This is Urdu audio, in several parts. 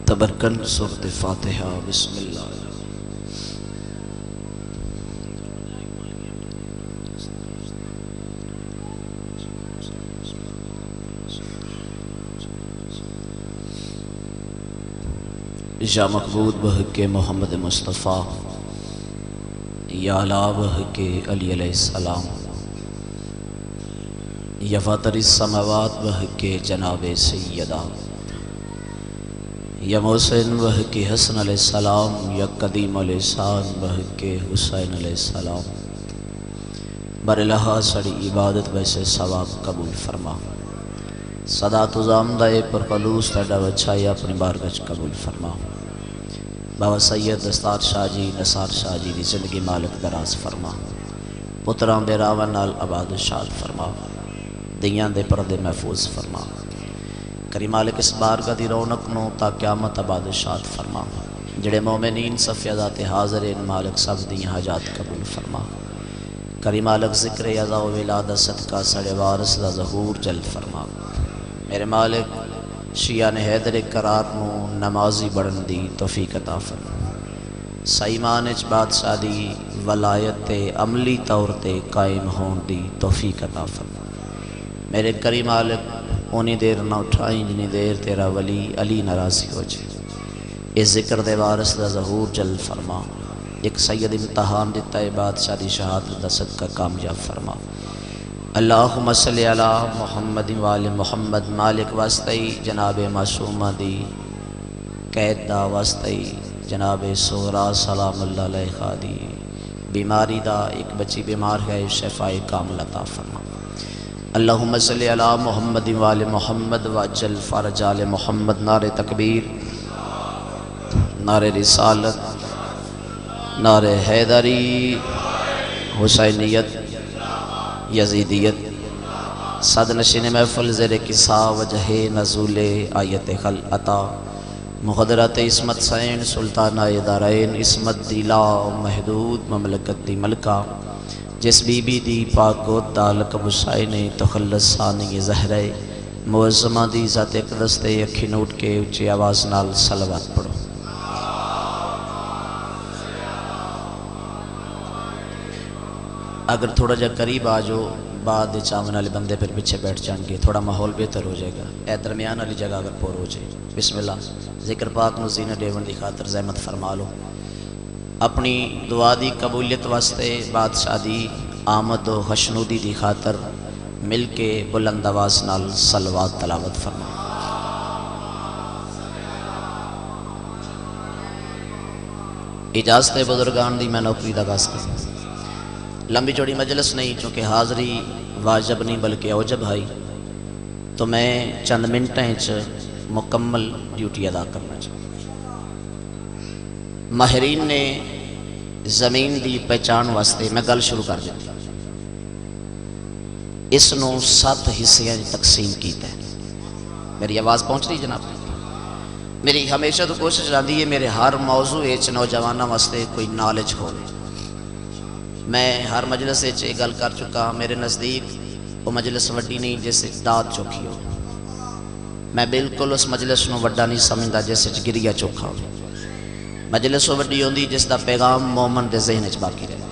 تبرکن سورۃ فاتحہ۔ بسم اللہ۔ یا مقبول بحق محمد مصطفیٰ، یا علا بحق علی علیہ السلام، یا فاطر السماوات بحق جناب سیدہ، یا محسن بحق حسن علیہ السلام، یا قدیم علیہ السلام بحق حسین علیہ السلام، بر الہا سڑی عبادت ویسے ثواب قبول فرما، صدات و زامدہ پر خلوص تیڈا وچھائی اپنی بارگاہ قبول فرما۔ بابا سید دستار شاہ جی نثار شاہ جی دی زندگی مالک دراز فرما، پتران دے راون نال آباد شاد فرما، دیاں دے پردے محفوظ فرما، کریم مالک اس بارگاہ دی رونق نو تا قیامت آباد شاد فرما، جڑے مومنین صفیہ ذات حاضرین مالک سب دی حاجات قبول فرما، کریم مالک ذکر عزا و ولادہ صدقہ سڑے وارث دا ظہور جلد فرما، میرے مالک شیعہ نے حیدر قرار نو نمازی بڑھن دی توفیق عطا فرما، سائمان اچ بادشاہ دی ولایت عملی طور تے قائم ہون دی توفیق عطا فرما، میرے کریم مالک اونی دیر نہ اٹھائیں جنی دیر تیرا ولی علی ناراضی ہو جائے، اس ذکر دے وارث دا ظہور جلد فرما، ایک سید امتحان دیتا ہے بادشاہ دی شہادت دا صدقہ کامیاب فرما، اللہم صلی علی محمد وآل محمد، مالک واسطی جناب معصومہ دی قید دا واسطی جناب سغرا سلام اللہ علیہ دی بیماری دا، ایک بچی بیمار ہے شفاء کامل عطا فرما، اللہم صلی علی محمد وآل محمد وعجل فرج آل محمد، نعرہ تکبیر، نعرہ رسالت، نعرہ حیدری، حسینیت، یزیدیت، صد نشین محفل زیر کسا وجہ نزول آیت خل عطا، مقدرت عصمت سین سلطانہ دارین، عصمت دی لا محدود مملکت دی ملکہ، جس بی بی دی پاک گود دا لقب حسین تخلص ثانی زہرہ معظمہ دی ذات اقدس تے اکھی نوٹ کے اچھی آواز نال صلوات پڑھو۔ اگر تھوڑا جا قریب آجو بعد چاون والے بندے پھر پیچھے بیٹھ جان گے، تھوڑا ماحول بہتر ہو جائے گا، اے درمیان والی جگہ اگر پور ہو جائے۔ بسم اللہ، ذکر پاک نو زینہ دیون دی خاطر زحمت فرما لو، اپنی دعا دی قبولیت واسطے بادشاہ دی آمد و خشنودی دی خاطر مل کے بلند آواز نال صلوات تلاوت فرما۔ اجازت بزرگان دی میں نوکری دا آغاز کرتا ہوں، لمبی چوڑی مجلس نہیں، چونکہ حاضری واجب نہیں بلکہ اوجب ہے، تو میں چند منٹیں مکمل ڈیوٹی ادا کرنا چاہتا ہوں۔ ماہرین نے زمین دی پہچان واسطے میں گل شروع کر دیتی، اس نو 7 حصے تقسیم کیتا ہے۔ میری آواز پہنچ رہی جناب؟ میری ہمیشہ تو کوشش رہتی ہے میرے ہر موضوع نوجوانوں واسطے کوئی نالج ہو۔ میں ہر مجلس یہ گل کر چکا، میرے نزدیک وہ مجلس وڈی نہیں جس داد چوکھی ہو، میں بالکل اس مجلس نو وڈا نہیں سمجھتا جس گریا چوکھا ہو، مجلس وہ وڈی ہوندی جس دا پیغام مومن دے ذہن وچ باقی رہے۔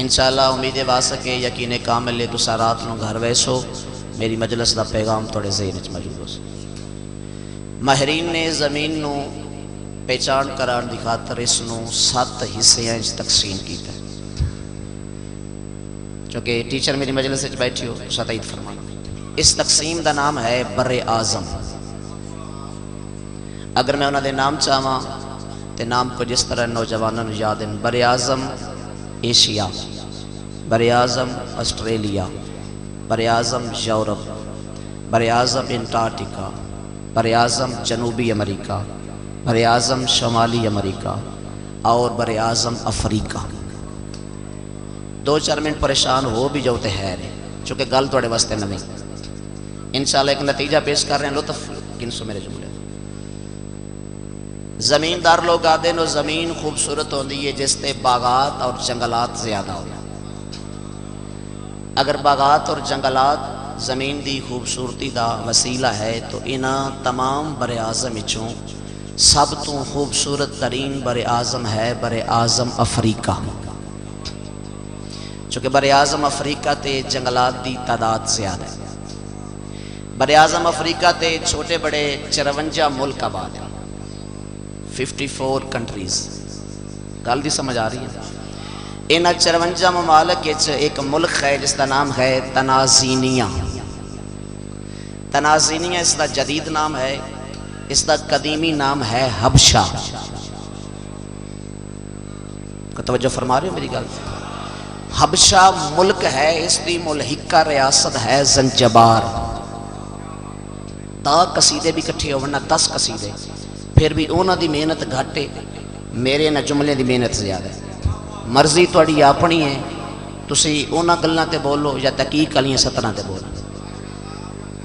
انشاءاللہ امید وا سکے یقین کامل ہے تساں رات نو گھر ویسو میری مجلس دا پیغام تھوڑے ذہن وچ موجود ہو سکے۔ ماہرین نے زمین نو پہچان کران دی خاطر اس نو 7 حصے تقسیم کیتا ہے، چونکہ ٹیچر میری مجلس وچ بیٹھی ہو تائید فرمانا۔ اس تقسیم دا نام ہے بر اعظم۔ اگر میں انہوں دے نام چاہواں تے نام کو جس طرح نوجوانوں یاد ہیں، بر اعظم ایشیا، بر اعظم آسٹریلیا، بر اعظم یورپ، بر اعظم انٹارکٹیکا، بر اعظم جنوبی امریکہ، بر اعظم شمالی امریکہ اور بر اعظم افریقہ۔ 2-4 منٹ پریشان ہو بھی جاؤ تے ہے رہے، چونکہ گل توڑے واسطے نمی، انشاءاللہ ایک نتیجہ پیش کر رہے ہیں، لطف گنسو میرے جملے۔ زمیندار لوگ آدھے نو زمین خوبصورت ہوندی ہے جس تے باغات اور جنگلات زیادہ ہونا، اگر باغات اور جنگلات زمین دی خوبصورتی دا وسیلہ ہے تو انہاں تمام بر اعظم وچوں سب تو خوبصورت ترین بر اعظم ہے بر اعظم افریقہ، چونکہ بر اعظم افریقہ تے جنگلات دی تعداد زیادہ ہے۔ بر اعظم افریقہ تے چھوٹے بڑے 54 ملک آباد ہیں، 54 کنٹریز۔ گل دی سمجھ آ رہی ہے؟ انہاں 54 ممالک ایک ملک ہے جس کا نام ہے تنازینیہ۔ تنازینیہ اس کا جدید نام ہے، اس کا قدیمی نام ہے حبشہ۔ توجہ فرما رہے ہو میری گل؟ حبشہ ملک ہے، اس کی ملحقہ ریاست ہے زنجبار۔ دا قصیدے بھی کٹھے ہونا 10 قصیدے، پھر بھی اونا دی محنت گھٹے، میرے نہ جملے دی محنت زیادہ ہے۔ مرضی تھوڑی اپنی ہے، تسی اونا گلاں تے بولو یا تحقیق والیاں سطراں تے بولو،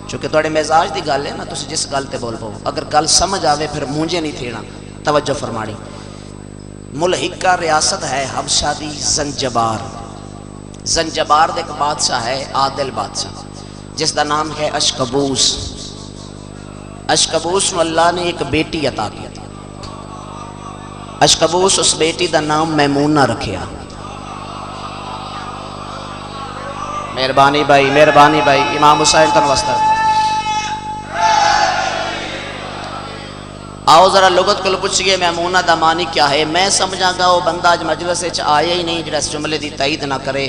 چونکہ تھوڑے مزاج دی گل ہے نا، تسی جس گل تے بول پاؤ، اگر گل سمجھ آوے پھر مونجے نہیں تھینا۔ توجہ فرمانی، ملحقہ ریاست ہے حبشہ دی زنجبار۔ زنجبار دے ایک بادشاہ ہے عادل بادشاہ، جس دا نام ہے اشکبوس۔ اشکبوس نو اللہ نے ایک بیٹی عطا کی تھی۔ اشکبوس اس بیٹی دا نام میمونہ رکھیا۔ مہربانی بھائی، مہربانی بھائی، امام حسین تن واسطہ آؤ ذرا لغت کو پوچھئے میمونہ دا معنی کیا ہے؟ میں سمجھا گا وہ بندہ اج مجلس وچ آیا ہی نہیں جڑا اس جملے دی تائید نہ کرے۔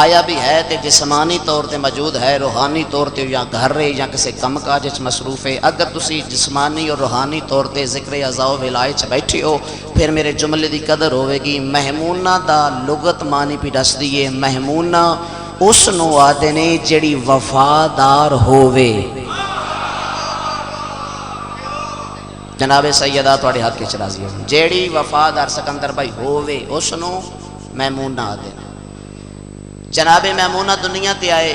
آیا بھی ہے تے جسمانی طور تے موجود ہے، روحانی طور تے یا گھر رہے یا کسی کم کاج وچ مصروف ہے۔ اگر تسی جسمانی اور روحانی طور تے ذکر اعضاء و ولایت وچ بیٹھے ہو پھر میرے جملے دی قدر ہوے گی۔ میمونہ دا لغت معنی بھی دس دیئے، میمونہ اس نو آدھے نے جڑی وفادار ہووے۔ جناب سیدہ تواڈے حق وچ راضی ہو، جیڑی وفادار سکندر بھائی ہووے اس نو میمونہ آدھے۔ جناب میمونہ دنیا تے آئے،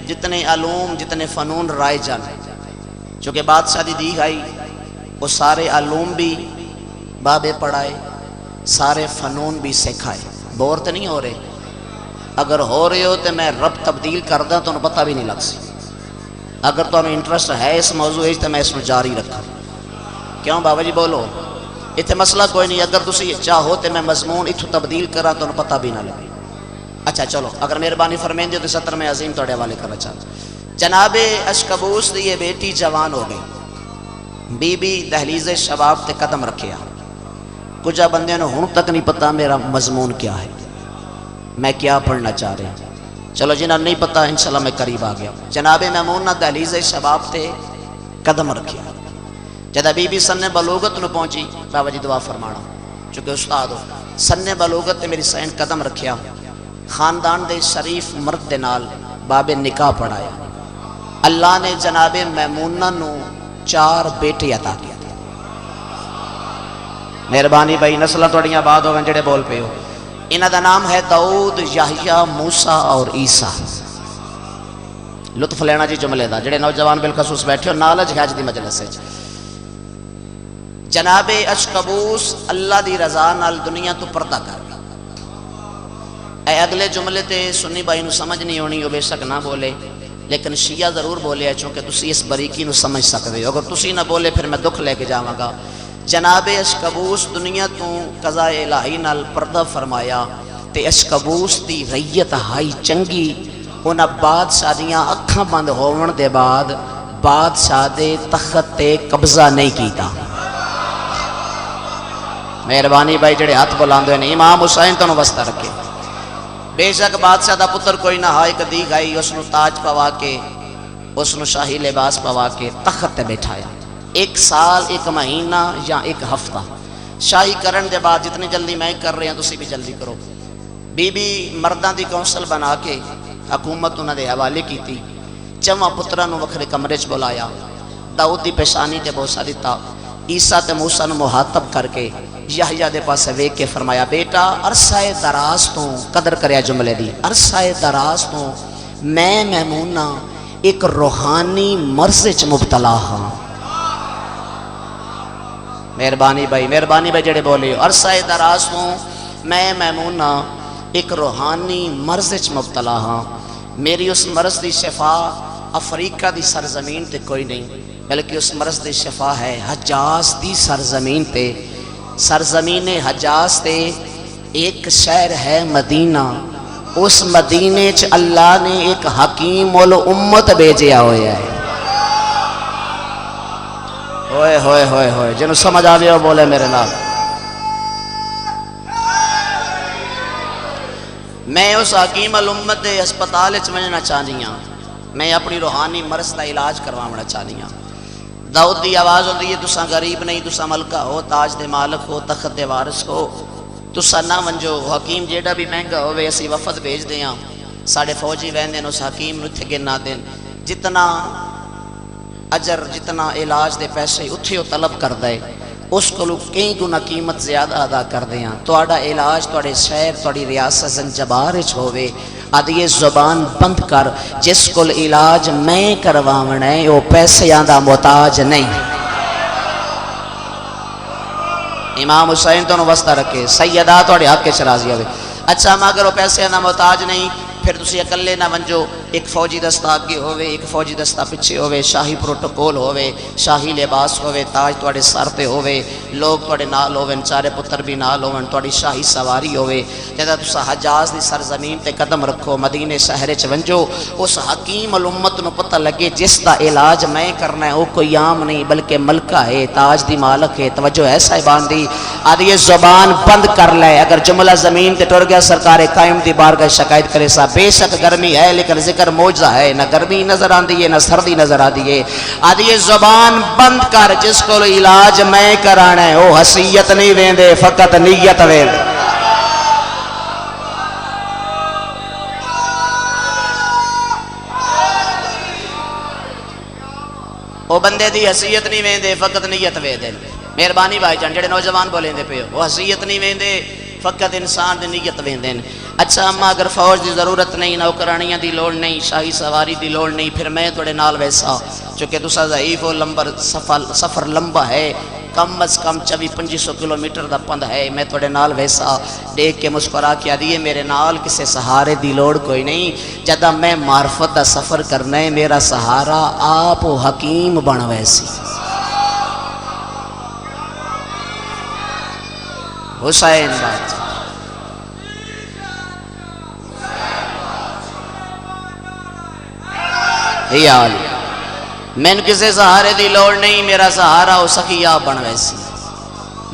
جتنے علوم جتنے فنون رائے جان، چونکہ بادشاہ دی دیگ آئی، وہ سارے علوم بھی بابے پڑھائے، سارے فنون بھی سکھائے۔ بور تو نہیں ہو رہے؟ اگر ہو رہے ہو تو میں رب تبدیل کر دیں تو انہیں پتہ بھی نہیں لگ سی۔ اگر تو ہمیں انٹرسٹ ہے اس موضوع تو میں اس میں جاری رکھا۔ کیوں بابا جی بولو؟ اتنے مسئلہ کوئی نہیں، اگر تسی چاہو تو میں مضمون اتھو تبدیل کرا تو انہیں پتہ بھی نہ لگے۔ اچھا چلو، اگر مہربانی فرمائیں دے تو سطر میں عظیم توڑے حوالے کرنا چاہتا۔ جناب اشکبوس دی یہ بیٹی جوان ہو گئی، بی بی دہلیز شباب تے قدم رکھیا۔ کچھ بندے نے ہن تک نہیں پتا میرا مضمون کیا ہے، میں کیا پڑھنا چاہ رہے ہیں۔ چلو جنہاں نہیں پتا انشاءاللہ میں قریب آ گیا۔ جناب میمونہ دہلیز شباب تے قدم رکھیا، جدہ بی بی سن بلوغت نو پہنچی، بابا جی دعا فرمانا چونکہ استاد ہو، سن بلوغت تے میری سین قدم رکھیا، خاندان دے شریف مرد دے نال باب نکاح پڑھایا۔ اللہ نے جناب میمونہ نو 4 بیٹے عطا کیا۔ مہربانی بھائی، نسلہ توڑیاں بعد ہو گئے جڑے بول پہ ہو۔ انہاں دا نام ہے داؤد، یحییٰ، موسیٰ اور عیسیٰ۔ لطف لینا جی جملے دا، جڑے نوجوان بالخصوص بیٹھے ہو نالج ہے جدی مجلس ہے۔ جناب اشکبوس اللہ دی رضا نال دنیا تو پردہ کر گیا۔ اے اگلے جملے تے سنی بھائی نو سمجھ نہیں ہونی، وہ بے شک نہ بولے، لیکن شیعہ ضرور بولے ہے چونکہ تسی اس بریکی نو سمجھ سکتے ہو۔ اگر تسی نہ بولے پھر میں دکھ لے کے جاواں گا۔ جناب اشکبوس دنیا تو قضاء الہی نال پردہ فرمایا تے اشکبوس دی ریت ہائی چنگی، انہاں بادشاہ دیاں اکھاں بند ہون دے بعد بادشاہ دے تخت تے قبضہ نہیں کیتا۔ مہربانی بھائی جڑے ہاتھ بلاندے ہیں، امام حسین تو واسطہ رکھے۔ بے شک بادشاہ دا پتر کوئی نہ ہائے کدی گئی، اس نو تاج پوا کے، اس نو شاہی لباس پوا کے تخت تے بیٹھایا۔ 1 سال 1 مہینہ یا 1 ہفتہ شاہی کرن دے بعد، جتنی جلدی میں کر رہے ہیں تسی بھی جلدی کرو۔ بی بی مرداں دی کونسل بنا کے حکومت انہاں دے حوالے کیتی۔ 4 پتراں نو وکھرے کمرے چ بلایا، داؤد دی پیشانی تے بوسہ دیتا، عیسیٰ تے موسیٰ نو مخاطب کر کے یحییٰ دے پاس ویکھ کے فرمایا، بیٹا عرصہ دراز تو قدر کریا جملے دی، عرصہ دراز تو میں میمونہ ایک روحانی مرض وچ مبتلا ہاں۔ مہربانی بھائی جڑے بولے، عرصہ دراز تو میں میمونہ ایک روحانی مرض وچ مبتلا ہاں، میری اس مرض دی شفا افریقہ دی سرزمین تے کوئی نہیں، بلکہ اس مرض دی شفا ہے حجاز دی سرزمین تے، سرزمین حجاز تے ایک شہر ہے مدینہ، اس مدینے چ اللہ نے ایک حکیم الامت بھیجیا ہویا ہے۔ ہوئے ہوئے ہوئے ہوئے، جنہوں سمجھ آ گیا بولے میرے نال۔ میں اس حکیم الامت دے ہسپتال وچ مننا چاہنی ہاں، میں اپنی روحانی مرض دا علاج کروانا چاہنی ہاں۔ داؤد دی آواز ہوندی ہے تساں غریب نہیں، تساں ملکہ ہو، تاج دے مالک ہو، تخت دے وارث ہو، تساں نہ ونجو۔ حکیم جیڑا بھی مہنگا ہوئے اسی وفد بھیج دیاں، ساڑھے فوجی ویندے اس حکیم نو اتھے گنا دین، جتنا اجر جتنا علاج دے پیسے اتھے وہ طلب کر دے، اس کو کئی گنا قیمت زیادہ ادا کر دیاں۔ تہاڈا علاج تہاڈے شہر تہاڈی ریاست زنجبار وچ ہووے، آدھی زبان بند کر، جس کو علاج میں کرواونا ہے وہ پیسیاں دا محتاج نہیں۔ امام حسین تو واسطہ رکھے، سیدہ تہاڈے حق وچ راضی ہوے۔ اچھا مگر وہ پیسیاں دا محتاج نہیں، پھر تسی اکلے نہ ونجو، ایک فوجی دستہ آگے ہوئے، ایک فوجی دستہ پچھے ہوئے، شاہی پروٹوکول ہوئے، شاہی لباس ہوئے، تاج تواڈے سر تے ہوئے، لوگ تواڈے نال ہوئے، چارے پتر بھی نال ہوئے، تواڈی شاہی سواری ہوئے۔ جدہ تسا حجاز دی سرزمین تے قدم رکھو، مدینے شہر وچ ونجو، اس حکیم الامت نو پتہ لگے جس دا علاج میں کرنا ہے وہ کوئی عام نہیں بلکہ ملکہ ہے، تاج دی مالک ہے۔ توجہ ہے صاحبان دی، آدھی یہ زبان بند کر لے، اگر جملہ زمین تے ٹر گیا سرکار قائم دی بارگاہ شکایت کرے سا۔ بے شک گرمی ہے لیکن ذکر موجزہ ہے، نہ گرمی نظر آندی ہے نہ سردی نظر آندی ہے۔ آدھی یہ زبان بند کر، جس کو علاج میں کرانا ہے وہ حسیت نہیں ویندے، فقط نیت ویندے۔ وہ بندے دی حسیت نہیں ویندے، فقط نیت ویندے۔ مہربانی بھائی جان جڑے نوجوان بولیں دے پہ ہو، وہ حسیت نہیں ویندے، فقط انسان دی نیت ویندے۔ اچھا اما اگر فوج دی ضرورت نہیں، نوکرانیاں دی لوڑ نہیں، شاہی سواری دی لوڑ نہیں، پھر میں توڑے نال ویسا، چونکہ تسا ضعیف ہو، سفر لمبا ہے، کم از کم 2400-2500 کلومیٹر دا پند ہے، میں توڑے نال ویسا دیکھ کے مسکرا کیا دیئے میرے نال کسے سہارے دی لوڑ کوئی نہیں، جدہ میں معرفت دا سفر کرنا ہے، میرا سہارا آپ و حکیم بن ویسی۔ حسین بات حیال، میں کسے سہارے دی لوڑ نہیں، میرا سہارا ہو سخیہ بن ویسی۔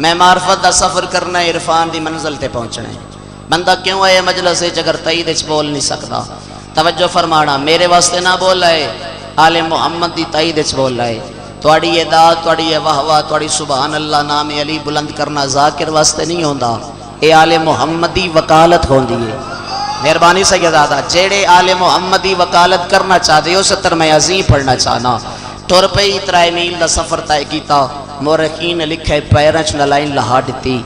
میں معرفت دا سفر کرنا ہے، عرفان دی منزل تے پہنچنا ہے۔ بندہ کیوں ہے مجلس اگر تائید بول نہیں سکتا؟ توجہ فرمانا، میرے واسطے نہ بول رہے، آل محمد دی تائید بول رہے۔ توڑی یہ داد، توڑی یہ واہ، توڑی سبحان اللہ نام علی بلند کرنا ذاکر واسطے نہیں ہوندہ، اے آل محمدی وکالت ہوندی ہے۔ مہربانی سیدادہ، جیڑے آل محمدی وکالت کرنا چاہتے ہو ستر میں عظیم پڑھنا چاہنا۔ ٹور پہ 3 میل دا سفر طے کیتا، مورخین لکھے پیرنچ لائن لہا دیتی،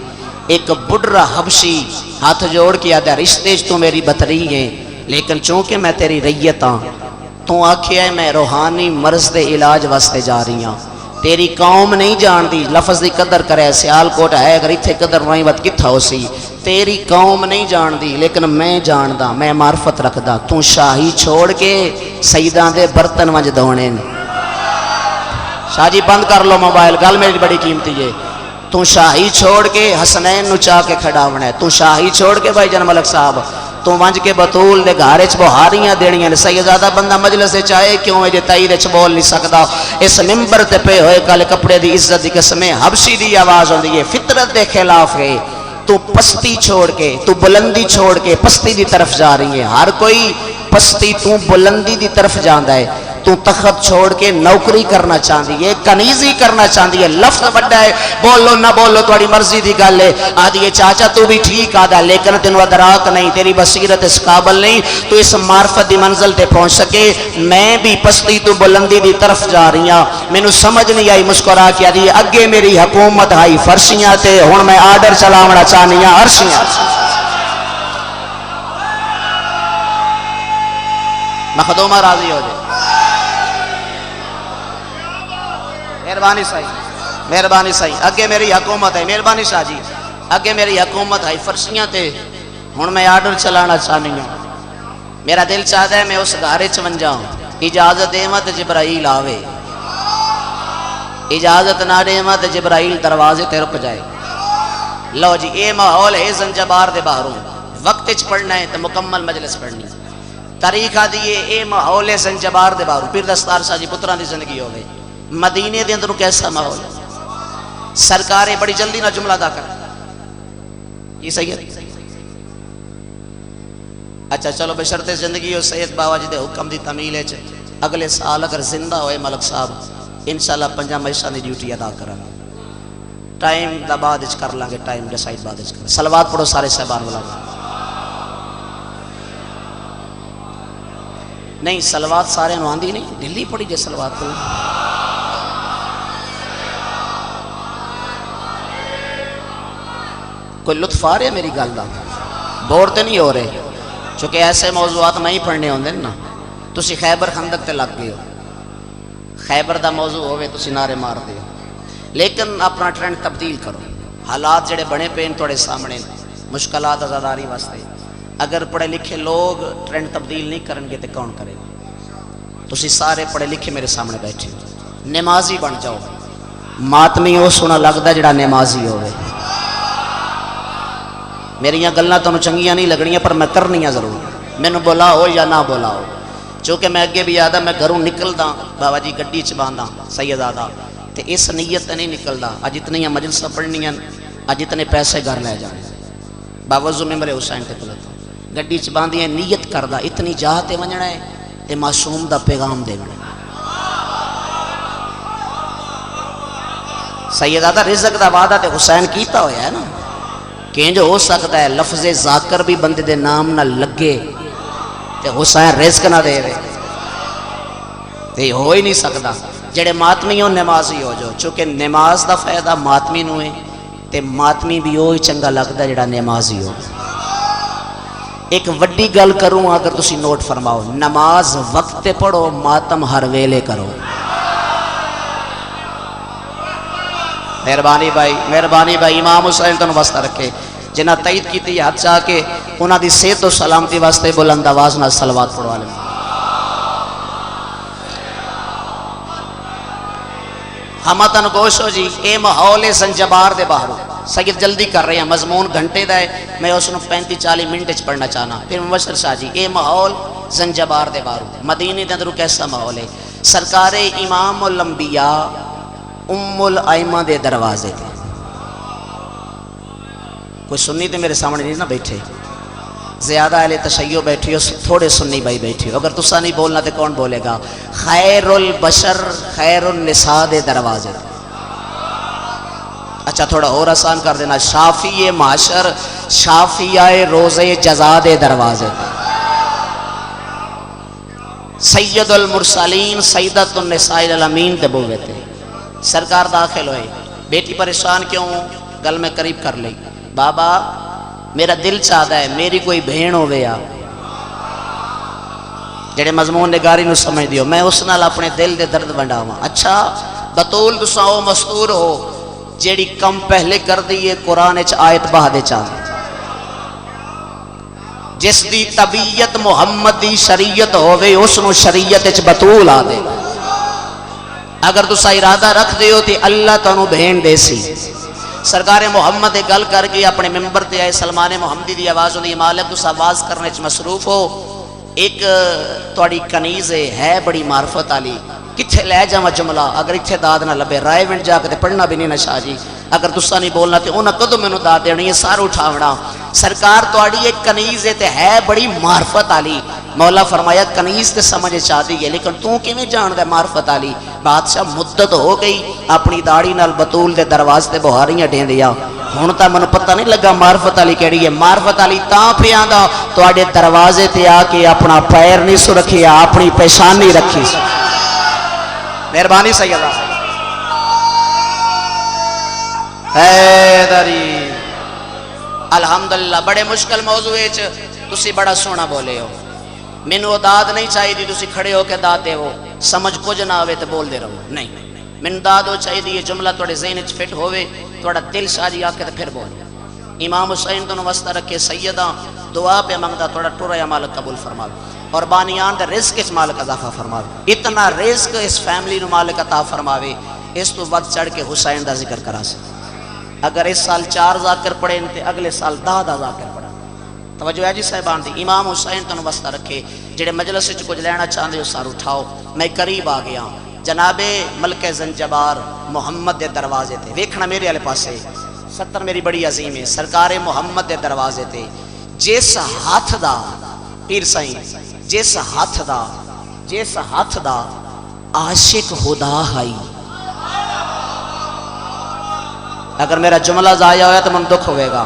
ایک بڑھرا حبشی ہاتھ جوڑ کے آدھا رشتے تو میری بطری ہے، لیکن چونکہ میں تیری ریت ہاں، تو آکھیا ہے میں روحانی مرض دے علاج واسطے جا رہی ہاں، تیری قوم نہیں جان دی، لفظ دی قدر کرے، سیال کوٹ ہے اگر اتھے قدر نہیں وقت کتھا ہو سی، تیری قوم نہیں جان دی لیکن میں جان دا، میں معرفت رکھ دا، تو شاہی چھوڑ کے سیدان دے برتن ونج دونے۔ شاہ جی بند کر لو موبائل، گل میری بڑی قیمتی ہے۔ تو شاہی چھوڑ کے حسنین نو چاہ کے کھڑا ہونا ہے، تو شاہی چھوڑ کے بھائی جان ملک صاحب، تو ونج کے بطول دے گھارے چ بہاریاں دینیاں نے۔ سیدادہ بندہ مجلس سے چاہے کیوں ہے جے تائید چ بول نہیں سکدا، اس ممبر تے پہ ہوئے کالے کپڑے دی عزت دی قسمیں حبشی دی آواز ہوندی ہے، فطرت دے خلاف ہے، تو پستی چھوڑ کے، تو بلندی چھوڑ کے پستی دی طرف جا رہی ہے۔ ہر کوئی پستی تو بلندی دی طرف جاندہ ہے، تو تخت چھوڑ کے نوکری کرنا چاہتی ہے، کنیزی کرنا چاہتی ہے۔ لفظ بڑا ہے، بولو نہ بولو تھوڑی مرضی دی گل ہے۔ آدھی یہ چاچا تو بھی ٹھیک آدھا، لیکن تینو ادراک نہیں، تیری بصیرت اس قابل نہیں تو اس معرفت دی منزل تے پہنچ سکے۔ میں بھی پستی تو بلندی دی طرف جا رہی ہوں، مینو سمجھ نہیں آئی، مسکرا کے آدھی اگے میری حکومت آئی فرشیاں تے، ہن میں آرڈر چلاونا چاہنی ہوں عرشیاں۔ مخدومہ راضی ہو جائے، مہربانی صحیح، مہربانی صحیح، اگے میری حکومت ہے، مہربانی شاہ جی، اگے میری حکومت ہے فرشیاں تے، ہن میں آرڈر چلانا چاہنی ہوں۔ میرا دل چاہتا ہے میں اس گھارے چ ون جاؤں، اجازت دیمت جبرائیل آوے، اجازت نہ دیمت جبرائیل دروازے تے رک جائے۔ لو جی اے ماحول ہے زنجبار دے باہروں، وقت چ پڑھنا ہے تو مکمل مجلس پڑھنی۔ طریقہ دیئے اے ماحول ہے زنجبار دے باہروں، پیر دستار شاہ جی پتران دی زندگی ہوئے، مدینے دے اندروں کیسا ماحول ہے؟ سرکاریں بڑی جلدی نہ جملہ ادا کر، یہ صحیح ہے؟ اچھا چلو بشرط زندگی ہو سید باوا جی دے حکم دی تعمیل ہے، اگلے سال اگر زندہ ہوئے ملک صاحب انشاءاللہ 5 مہیشہ دی ڈیوٹی ادا کریں، ٹائم دا بعد اچ کر لیں گے، ٹائم ڈیسائیڈ بعد اچ کریں۔ صلوات پڑھو سارے صاحبان والا، نہیں صلوات سارے نو آندھی نہیں، دلی پڑھی جے صلوات پڑھو۔ کوئی لطف آ رہے میری گل دا؟ بور تے نہیں ہو رہے؟ چونکہ ایسے موضوعات میں ہی پڑھنے ہوندے نا۔ تسی خیبر خندق تے لگ گئے ہو، خیبر دا موضوع ہوئے تسی نعرے مار دے ہو، لیکن اپنا ٹرینڈ تبدیل کرو۔ حالات جڑے بنے پین توڑے سامنے، مشکلات آزاداری واسطے، اگر پڑھے لکھے لوگ ٹرینڈ تبدیل نہیں کرن گے تو کون کرے گا؟ تسی سارے پڑھے لکھے میرے سامنے بیٹھے، نمازی بن جاؤ۔ ماتمی ہو سونا لگتا جڑا نمازی ہوئے۔ میری گلنا تو چنگیاں نہیں لگنیاں پر میں کرنیاں ضرور، مینوں بلاؤ یا نہ بلاؤ، چونکہ میں اگے بھی یاد ہے میں گھروں نکلدا بابا جی گڈی چ باندھا سیدادہ تے اس نیت نہیں نکلدا اج اتنی مجلساں پڑھنیاں، اج اتنے پیسے گھر لے جانے، باوضو ممبر حسین تے کھلوتا گڈی چ باندھیاں نیت کردا اتنی جاہ تے ونجنا ہے تے معصوم دا پیغام دینا۔ سیدادہ رزق دا وعدہ تے حسین کیتا ہویا ہے نا، کہ جو ہو سکتا ہے لفظ ذاکر بھی بندے دے نام نہ لگے تے حسین رزق نہ دے رہے، تے ہو ہی نہیں سکتا۔ جڑے ماتمی ہو نمازی ہو جو، چونکہ نماز دا فائدہ ماتمی نو ہے تے ماتمی بھی ہوئی چنگا لگتا جڑا نمازی ہو۔ ایک وڈی گل کروں اگر تسی نوٹ فرماؤ، نماز وقت پڑھو، ماتم ہر ویلے کرو۔ مہربانی بھائی امام حسین تنوں واسطہ رکھے، جنہ تائید کی تھی ہاتھ چاہ کے انہاں دی صحت و سلامتی واسطے بلند آواز نہ صلوات پڑھو عالم۔ ہمتن گوش ہو جی، اے ماحول زنجبار دے باہروں، سید جلدی کر رہے ہیں، مضمون گھنٹے دا ہے، میں اس نے 35-40 منٹ پڑھنا چاہنا۔ پھر مبشر شاہ جی، اے ماحول زنجبار دے باہروں، مدینے دے اندروں کیسا ماحول ہے؟ سرکار امام الانبیاء ام الائمہ دے دروازے تھے۔ کوئی سنی تے میرے سامنے نہیں نہ بیٹھے، زیادہ اہل تشیع بیٹھی ہو، تھوڑے سنی بھائی بیٹھی ہو، اگر تسا نہیں بولنا تے کون بولے گا؟ خیر البشر خیر النساء دے دروازے تھے۔ اچھا تھوڑا اور آسان کر دینا، شافی معاشر شافیہ روزے جزا دے دروازے تھے۔ سید المرسلین سیدت النساء الامین تے بولے تھے۔ سرکار داخل ہوئے، بیٹی پریشان کیوں؟ گل میں قریب کر لی، بابا میرا دل چاہتا ہے میری کوئی بہن ہو گیا، جڑے مضمون نگاری نو سمجھ دیو، میں اس نال اپنے دل دے درد ونڈاواں۔ اچھا بطول تساں او مستور ہو جیڑی کم پہلے کر دیئے قرآن اچ آیت بہا دے چاہ، جس دی طبیعت محمدی شریعت ہوئے اس نو شریعت اچ بطول آ دے۔ اگر تسا ارادہ رکھ دیو تے اللہ تانوں بہن دے سی۔ سرکار محمد گل کر کے اپنے ممبر تے آئے، سلمان محمدی دی آواز ہوندی، مالک تسا آواز کرنے چ مصروف ہو، ایک تواڈی کنیز ہے بڑی معرفت والی، کتھے لے جاواں جملہ؟ اگر اتھے داد نہ لبے رائے ونڈ جا کے پڑھنا بھی نہیں نہ شاہ جی، اگر تسا نہیں بولنا تے انہاں کدوں مینوں داد دینی ہے، سارا اٹھاونا۔ سرکار تواڈی ایک کنیز تے ہے بڑی معرفت والی، مولا فرمایا کنیز تے سمجھ چاہتی ہے لیکن تو کیویں جاندا معرفت والی؟ بادشاہ مدت ہو گئی اپنی داڑھی نال بطول دے دروازے تے بہاریاں ڈیندیا، ہن تاں مینوں پتہ نہیں لگا معرفت والی کیڑی ہے۔ معرفت والی تاں پیاندا تواڈے دروازے تے آ کے اپنا پیر نہیں سو رکھیا، اپنی پیشانی رکھی سی۔ مہربانی سیدہ حیدری، الحمدللہ بڑے مشکل موضوع ہے، تسی بڑا سونا بولے ہو، مینوں داد نہیں چاہیے دی تسی کھڑے ہو کے داد دے ہو، سمجھ کچھ نہ آوے تے بول دے رہو، نہیں مینوں داد ہو چاہیے دی، یہ جملہ توڑے ذہن وچ فٹ ہوئے، توڑا دل شاجی آ کے تے پھر بول۔ امام حسین تو واسطہ رکھے، سیدہ دعا پہ منگدا تھوڑا ٹورا یا مالک قبول فرماوے اور بانیان دے رزق اس مالک اضافہ فرماوے اتنا رزق اس فیملی نو مالک عطا فرماوے اس تو ود چڑھ کے حسین دا ذکر کرا سے اگر اس سال 4 ذاکر پڑھیں تے اگلے سال 10 ذاکر پڑھا توجہ ہے جی صاحبان دی امام حسین تنو واسطہ رکھے جڑے مجلس وچ کچھ لینا چاہندے ہو سار اٹھاؤ میں قریب آ گیا جناب ملک زنجبار محمد دے دروازے تے ویکھنا میرے والے پاسے 70 میری بڑی عظیم ہے سرکار محمد دے دروازے تے جس ہاتھ دا پیر سائیں جس ہاتھ دا عاشق خدا ہائی اگر میرا جملہ ضائع ہویا تو من دکھ ہوئے گا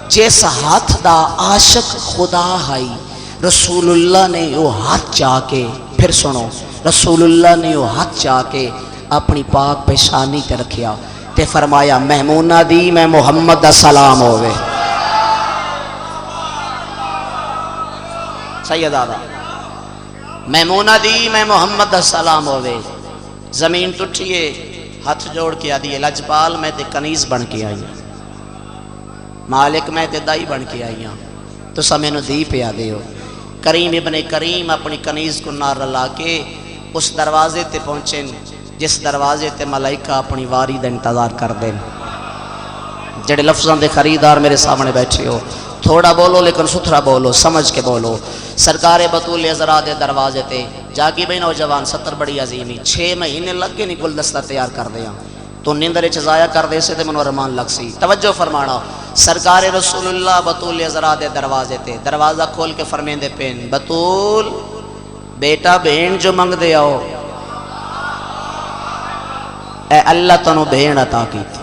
جس ہاتھ دا عاشق خدا ہائی رسول اللہ نے وہ ہاتھ چاہ کے پھر سنو رسول اللہ نے وہ ہاتھ چاہ کے اپنی پاک پیشانی تے رکھیا تے فرمایا مہمونہ دی میں محمد دا سلام ہوئے سید آدھا مہمونہ دی میں محمد دا سلام ہوئے زمین ٹوٹھیے ہاتھ جوڑ کے آدھی لجپال میں تے کنیز بن کے آئی مالک میں تے دائی بن کے آئی تو سمینو دی پہ آدھے ہو کریم ابن کریم اپنی کنیز کو نار رلا کے اس دروازے تے پہنچیں جس دروازے تے ملائکہ اپنی واری دا انتظار کر دیں جڑے لفظاں دے خریدار میرے سامنے بیٹھے ہو تھوڑا بولو لیکن ستھرا بولو سمجھ کے بولو سرکار بطول عذرا دے دروازے تے جاگی بھئی نوجوان 70 بڑی عظیمی 6 مہینے لگ گئے نہیں گلدستہ تیار کر دیا تو نیندر ضائع کر دے سے تے منو رمان لگ سی توجہ فرمانا سرکار رسول اللہ بطول عذرا دے دروازے تے دروازہ کھول کے فرمیندے پین بطول بیٹا بہن جو منگ دے آؤ اے اللہ تنو بہن عطا کی تھی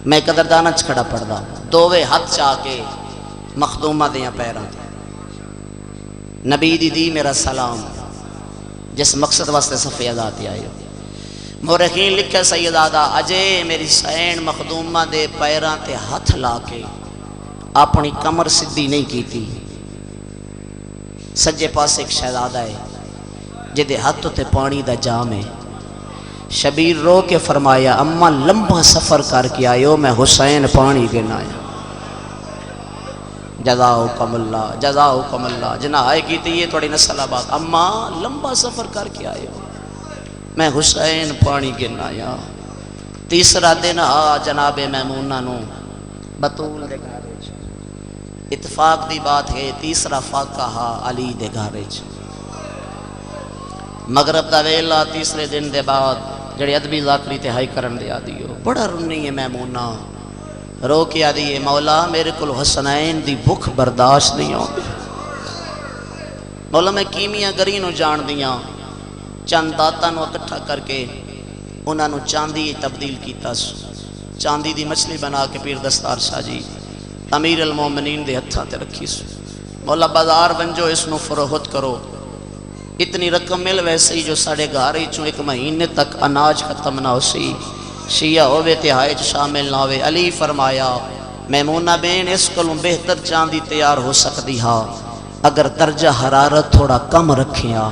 میں قدردانہ کھڑا پڑ دا دووے ہاتھ چاہ کے مخدومہ دیاں پیران نبی دی میرا سلام جس مقصد واسطے صفی ازاتی آئے مورخین لکھے سید آدھا اجے میری سین مخدومہ دے پیران تے ہاتھ لا کے اپنی کمر سدھی نہیں کی تھی سجے پاس ایک شہزادہ ہے جدے ہاتھ تے پانی دا جام ہے شبیر رو کے فرمایا اما لمبا سفر کر کے آئیو میں حسین پانی گن آیا جزاؤکم اللہ جنہ آئے کی تھی یہ توڑی نسل آباد اما لمبا سفر کر کے آئیو میں حسین پانی گن آیا تیسرا دن جناب میمونہ نو بطول دے گھارے اتفاق دی بات ہے تیسرا فاقہ علی دے گھارے مغرب دا ویلا تیسرے دن دے بعد جڑے ادبی ذاکری تہائی کرن دے آدھی ہو بڑا رنی ہے میمونہ رو کے آدھی ہے مولا میرے کل حسنین دی بھوک برداشت نہیں ہوں مولا میں کیمیا گری نو جان دیاں چند داتا نو اکٹھا کر کے انہاں نو چاندی تبدیل کیتا سو چاندی دی مچھلی بنا کے پیر دستار شاہ جی امیر المومنین دے ہتھاں تے رکھی سو مولا بازار بنجو اس نو فروخت کرو اتنی رقم مل ویسے جو ساڑھے گھارے چوں 1 مہینے تک اناج ختم نہ ہو سی شیعہ ہوئے تہائی شامل نہ ہوئے علی فرمایا میمونہ بین اس کلوں بہتر چاندی تیار ہو سکتی ہا اگر درجہ حرارت تھوڑا کم رکھیا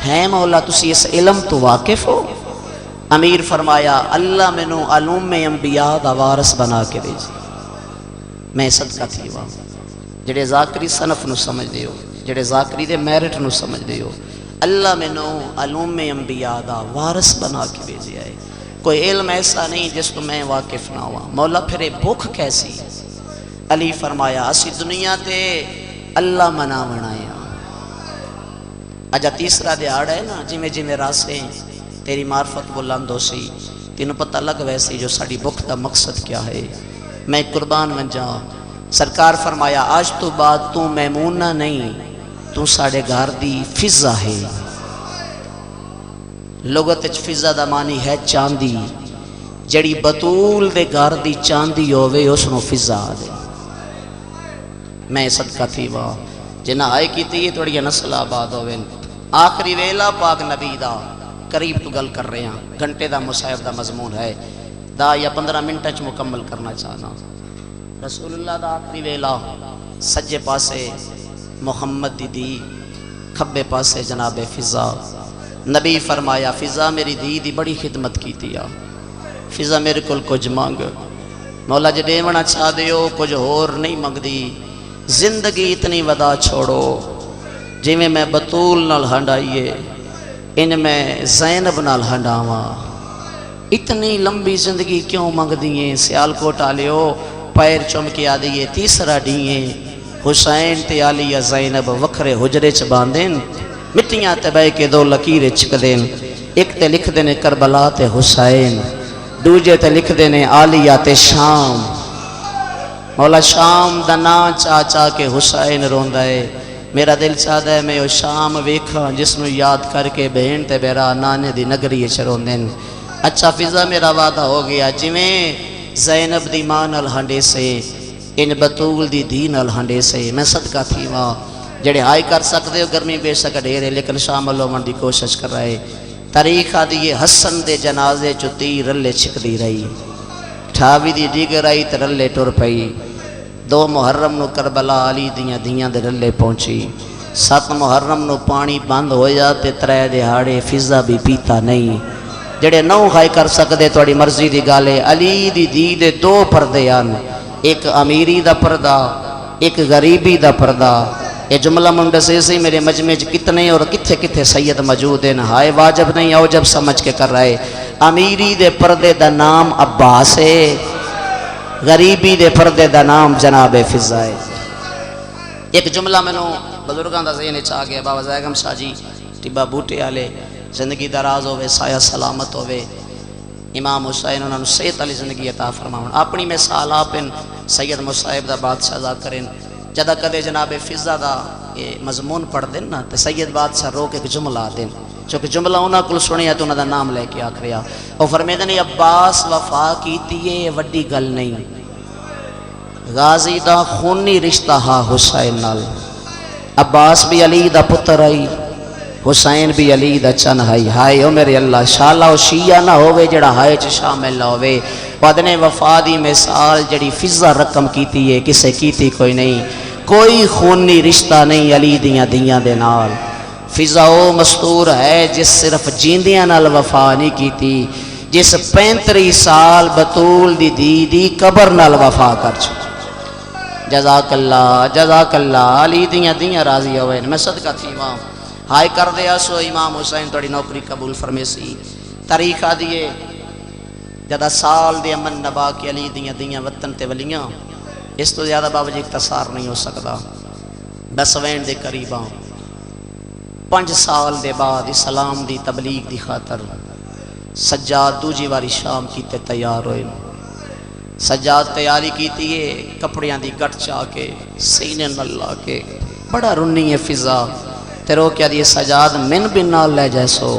ہے مولا تسی اس علم تو واقف ہو امیر فرمایا اللہ منو علوم انبیاء دا وارث بنا کے دے جی میں صدقہ تھی وہاں جڑے ذاکری صنف نو سمجھ دے ہو جڑے ذاکری دے میرٹ نو سمجھ دے ہو اللہ منو علوم انبیاء دا وارث بنا کے بھیجے آئے کوئی علم ایسا نہیں جس کو میں واقف نہ ہوا مولا پھر بھوک کیسی علی فرمایا اسی دنیا تے اللہ منا بنایا اجا تیسرا دیہڑ ہے نا جی میں راسے تیری معرفت بلند ہو سی تینوں پتہ لگ ویسی جو ساڑی بھوک دا مقصد کیا ہے میں قربان بن جا سرکار فرمایا آج تو بعد تو میمونہ نہیں تو ساڑے گھر دی فضا ہے لغت فضا دا معنی ہے چاندی جڑی بطول دے گھر دی چاندی ہوئے اس نو فضا دے میں صدقہ تھی واہ جنہ آئے کی تھی یہ توڑی نسل آباد ہوئے آخری ویلا پاک نبی دا قریب تو گل کر رہے ہیں گھنٹے دا مصاحب دا مضمون ہے دا یا 15 منٹ مکمل کرنا چاہنا رسول اللہ دا آخری ویلا سجے پاسے محمد دی کھبے پاسے جناب فضا نبی فرمایا فضا میری دی بڑی خدمت کی تیا فضا میرے کل کچھ مانگ مولا جے دیونا چاہ دیو کچھ اور نہیں مانگ دی زندگی اتنی ودا چھوڑو جی میں بطول نال ہنڈائیے ان میں زینب نال ہنڈاواں اتنی لمبی زندگی کیوں منگ دیئے سیال کوٹ آلیو پیر چم کے آدھیے تیسرا ڈیئے حسین تے علی زینب وکھرے حجرے چ باندین مٹیاں تے بے کے دو لکیر چک دین ایک تے لکھ دینے کربلا تے حسین دوجے تے لکھ دینے عالیہ تے شام مولا شام دنا چاچا کے حسین روندہ ہے میرا دل چاہتا ہے میں وہ شام ویکھا جس نو یاد کر کے بہن تے بیرا نانے دی نگری چروندین اچھا فضا میرا وعدہ ہو گیا جویں زینب دی ماں نال ہنڈے سے ان بطول دی دی نال ہنڈے سے میں صدقہ تھی وہاں جڑے ہائی کر سکتے ہو گرمی بے شک ڈھیرے لیکن شامل ہونے دی کوشش کر رہے تاریخ آدھی حسن دے جنازے چو تیر رلے چھک دی رہی ٹھاوی دی ڈیگر آئی تے رلے ٹر پئی 2 محرم نو کربلا علی دیاں دے رلے پہنچی 7 محرم نو پانی بند ہو جاتے 3 دہاڑے فضا بھی پیتا نہیں جڑے 9 ہائی کر سکتے توڑی مرضی دی گالے علی دی دے 2 پردے آن ایک امیری دا پردہ ایک غریبی دا پردہ یہ جملہ منڈسے سے میرے مجمع کتنے اور کتھے کتھے سید موجود ہیں ہائے واجب نہیں آؤ جب سمجھ کے کر رہے امیری دے پردے دا نام عباس ہے غریبی دے پردے دا نام جناب فضا ہے ایک جملہ میں نو بزرگاں دا ذہن چاہ گیا بابا زیگم شاہ جی ٹبا بوٹے آلے زندگی دراز ہوئے سایہ سلامت ہوئے امام حسین انہوں نے صحت علی زندگی عطا فرماؤں اپنی مثال آپن سید مصائب دا بادشاہ دا کریں جدہ کدے جناب فضا دا مضمون پڑھ دیں نا تو سید بادشاہ روک ایک جملہ دیں چونکہ جملہ انہاں کل سنیا تو انہاں دا نام لے کے آکھریا اور فرمیدہ نہیں عباس وفا کیتی ہے وڈی گل نہیں غازی دا خونی رشتہ ہا حسین نال عباس بھی علی دا پتر آئی حسین بھی علی دا چن ہائی ہائے او میرے اللہ شالا و شیعہ نہ ہوئے جڑا ہائے چ شامل نہ ہوئے ودنے وفا دی مثال جڑی فضا رقم کیتی ہے کسے کیتی کوئی نہیں کوئی خونی رشتہ نہیں علی دیاں دے نال فضا او مستور ہے جس صرف جیندیاں نال وفا نہیں کیتی جس 35 سال بطول دی قبر نال وفا کر چھو جزاک اللہ علی دیاں راضی ہوئے میں صدقہ تھی وہاں ہائے کر دیا سو امام حسین توڑی نوکری قبول فرمے سی تاریخ آدھیے جدہ سال دے امن نبا کی علی دیاں وطن تے ولیاں اس تو زیادہ بابا جی اختصار نہیں ہو سکتا بس وین دے قریباں 5 سال دے بعد اسلام دی تبلیغ دی خاطر سجاد دوجی واری شام کیتے تیار ہوئے سجاد تیاری کیتی ہے کپڑیاں دی گٹ چاہ کے سینے نلہ کے بڑا رنی ہے فضا تیرو کیا دیئے سجاد من بن نال لے جیسو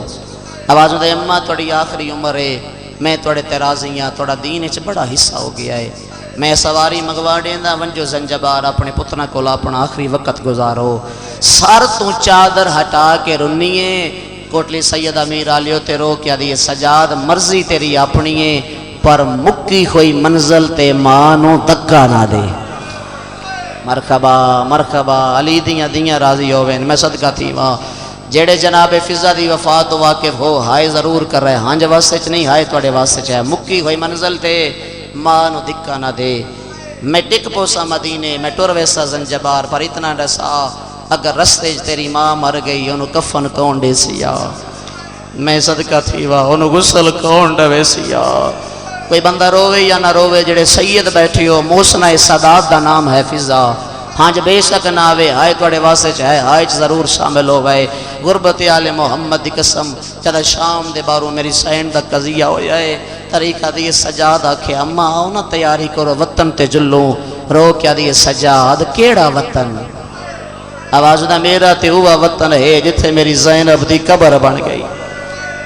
آوازوں دے اممہ توڑی آخری عمر ہے میں توڑے تیرازیاں توڑا دین اچھ بڑا حصہ ہو گیا ہے میں سواری مگوا دیندہ ونجو زنجبار اپنے پتنا کو اپنا آخری وقت گزارو سار تو چادر ہٹا کے رنیے کوٹلی سید امیر آلیو تیرو کیا دیئے سجاد مرضی تیری اپنی ہے پر مکی ہوئی منزل تے مانو دکا نہ دے مرحبا علی دیاں راضی ہوئے میں صدقہ تھی وہاں جیڑے جناب فضا دی وفات واقف ہو ہائے ضرور کر رہے ہاں جو واسطے چ نہیں ہائے توڑے واسطے چاہے مکی ہوئی منزل تے مانو دکا نہ دے میں ٹک پوسا مدینے میں ٹور ویسا زنجبار پر اتنا ڈسا اگر رستے تیری ماں مر گئی انہوں کفن کون دے سیا میں صدقہ تھی وہاں انہوں غسل کون دے سیا کوئی بندہ روے یا نہ روے جڑے سید بیٹھی ہو موسنہ سادات دا نام ہے فضا ہاں جو بے شک نہ آوے ہائے توڑے واسے چاہے ہائے ضرور شامل ہو گئے غربت آل محمد دی قسم جدہ شام دے بارو میری سین دا قضیہ ہو جائے طریقہ دیئے سجاد آکھے اممہ آؤ نا تیاری کرو وطن تے جلوں رو کیا دیئے سجاد کیڑا وطن آواز دا میرا تے ہوا وطن ہے جتھے میری زینب دی قبر بن گئی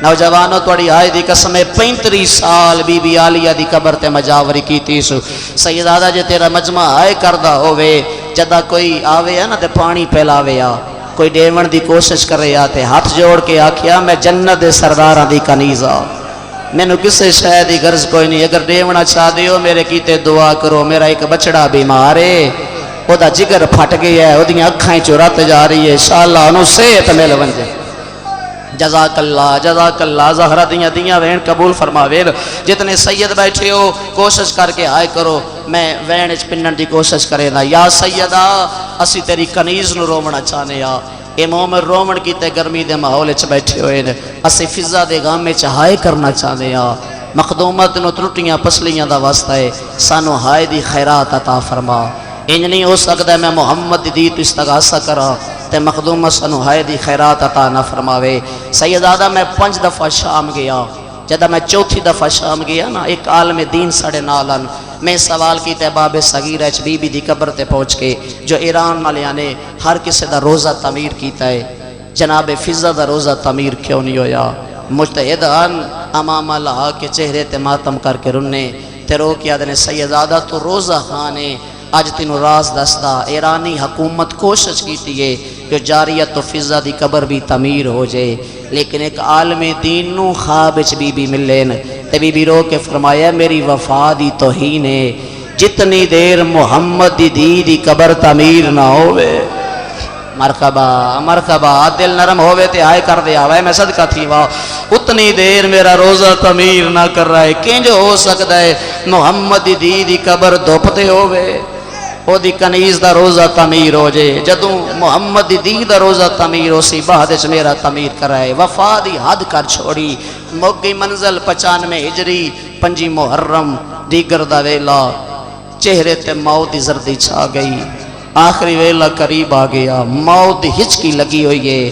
نوجوانوں توڑی آئے دی قسم 35 سال بی بی آلیہ دی قبر تے مجاوری کی تیسو سیدادہ جے تیرا مجمع آئے کردہ ہوئے جدہ کوئی آوے ہے نا تے پانی پھیلاوے آ کوئی ڈیون دی کوشش کر رہے آتے ہاتھ جوڑ کے آکھیا میں جنت سرداراں دی کنیزہ میں نو کسے شاید ہی غرض کوئی نہیں اگر ڈیونا چاہ دیو میرے کیتے دعا کرو میرا ایک بچڑا بیمار ہے او دا جگر پھٹ گیا ہے او دیاں اکھائیں چورات جا رہی ہے انشاءاللہ انہوں صحت مل ونجے جزاک اللہ زہرا دیاں وین قبول فرماوین۔ جتنے سید بیٹھے ہو کوشش کر کے آئے کرو، میں وین اچ پنن دی کوشش کرے نا۔ یا سیدہ اسی تیری کنیز نو رومنا چاہنے آ، اے مومن رومن کی تے گرمی دے ماحول اچ بیٹھے ہوئے نے، اسی فضا دے غم میں ہائے کرنا چاہنے آ۔ مخدومت نو ترٹیاں پسلیاں دا واسطہ ہے، سانو ہائے دی خیرات عطا فرما۔ انج نہیں ہو سکتا ہے میں محمد دی تو استغاثہ کرا تے مخدومہ سانو ہائے دی خیرات عطا نہ فرماوے۔ سیدادہ میں 5 دفعہ شام گیا، جدہ میں 4تھی دفعہ شام گیا نا، ایک عالم دین ساڑے نالن میں سوال کی تے باب صغیرہ چ بی بی دی قبر تے پہنچ کے جو ایران مالیاں نے ہر کسی دا روزہ تعمیر کیتا ہے، جناب فضا دا روزہ تعمیر کیوں نہیں ہویا؟ مجتہدان امام اللہ کے چہرے تے ماتم کر کے رننے تے رو کیا دنے سیدادہ تو روزہ خانے آج تینوں راز دستا ایرانی حکومت کوشش کیتی ہے کہ جاریت و فضا دی قبر بھی تعمیر ہو جائے، لیکن ایک عالم دین نو خواب اچ بی بی ملین تے بی بی رو کے فرمایا میری وفا دی توہین ہے، جتنی دیر محمد دی قبر تعمیر نہ ہوئے۔ مرحبا مرحبا، دل نرم ہوئے تے آئے کر دیا میں صدقہ تھی واہ، اتنی دیر میرا روزہ تعمیر نہ کر رہا ہے، کینج ہو سکتا ہے محمد دی قبر دھوپتے ہوئے او دی کنیز دا روزہ تعمیر ہو جائے، جدوں محمد دی دا روزہ تعمیر ہو سی بعد وچ میرا تعمیر کرائے۔ وفا دی حد کر چھوڑی، مک گئی منزل 95 ہجری 5 محرم دیگر دا ویلا، چہرے تے موت دی زردی چھا گئی، آخری ویلا قریب آ گیا، موت دی ہچکی لگی ہوئی ہے۔